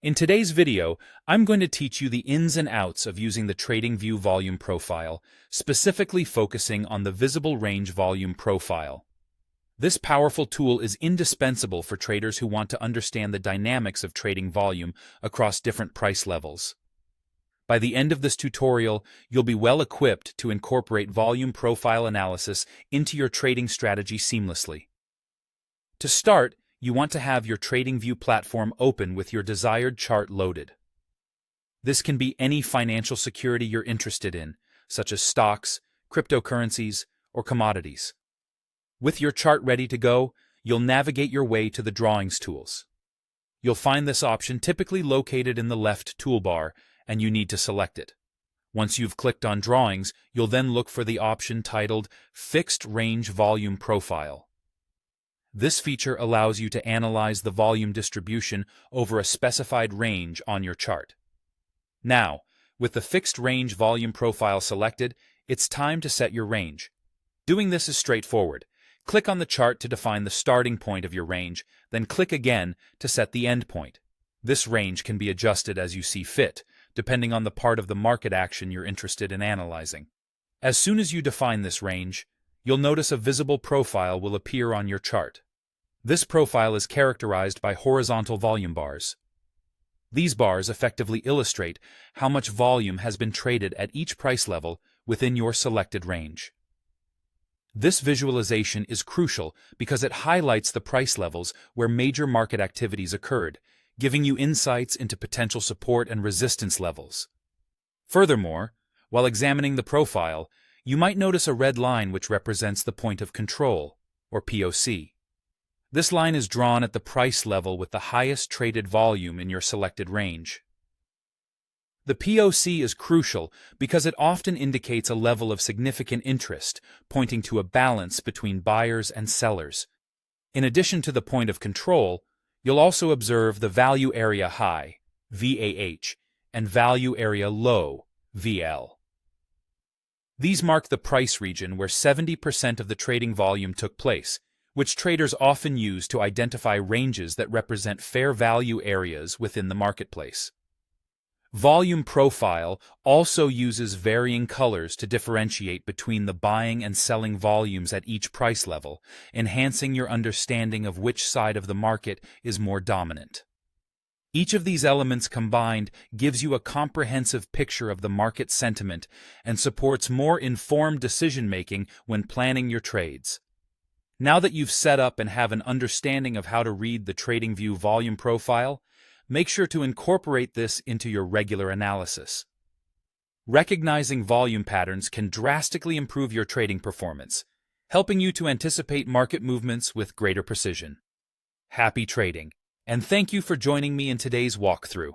In today's video, I'm going to teach you the ins and outs of using the TradingView volume profile, specifically focusing on the visible range volume profile. This powerful tool is indispensable for traders who want to understand the dynamics of trading volume across different price levels. By the end of this tutorial, you'll be well equipped to incorporate volume profile analysis into your trading strategy seamlessly. To start, you want to have your TradingView platform open with your desired chart loaded. This can be any financial security you're interested in, such as stocks, cryptocurrencies, or commodities. With your chart ready to go, you'll navigate your way to the Drawings tools. You'll find this option typically located in the left toolbar, and you need to select it. Once you've clicked on Drawings, you'll then look for the option titled Fixed Range Volume Profile. This feature allows you to analyze the volume distribution over a specified range on your chart. Now, with the fixed range volume profile selected, it's time to set your range. Doing this is straightforward. Click on the chart to define the starting point of your range, then click again to set the end point. This range can be adjusted as you see fit, depending on the part of the market action you're interested in analyzing. As soon as you define this range, you'll notice a visible profile will appear on your chart. This profile is characterized by horizontal volume bars. These bars effectively illustrate how much volume has been traded at each price level within your selected range. This visualization is crucial because it highlights the price levels where major market activities occurred, giving you insights into potential support and resistance levels. Furthermore, while examining the profile, you might notice a red line which represents the point of control, or POC. This line is drawn at the price level with the highest traded volume in your selected range. The POC is crucial because it often indicates a level of significant interest, pointing to a balance between buyers and sellers. In addition to the point of control, you'll also observe the value area high, VAH, and value area low, VL. These mark the price region where 70% of the trading volume took place, which traders often use to identify ranges that represent fair value areas within the marketplace. Volume profile also uses varying colors to differentiate between the buying and selling volumes at each price level, enhancing your understanding of which side of the market is more dominant. Each of these elements combined gives you a comprehensive picture of the market sentiment and supports more informed decision-making when planning your trades. Now that you've set up and have an understanding of how to read the TradingView volume profile, make sure to incorporate this into your regular analysis. Recognizing volume patterns can drastically improve your trading performance, helping you to anticipate market movements with greater precision. Happy trading, and thank you for joining me in today's walkthrough.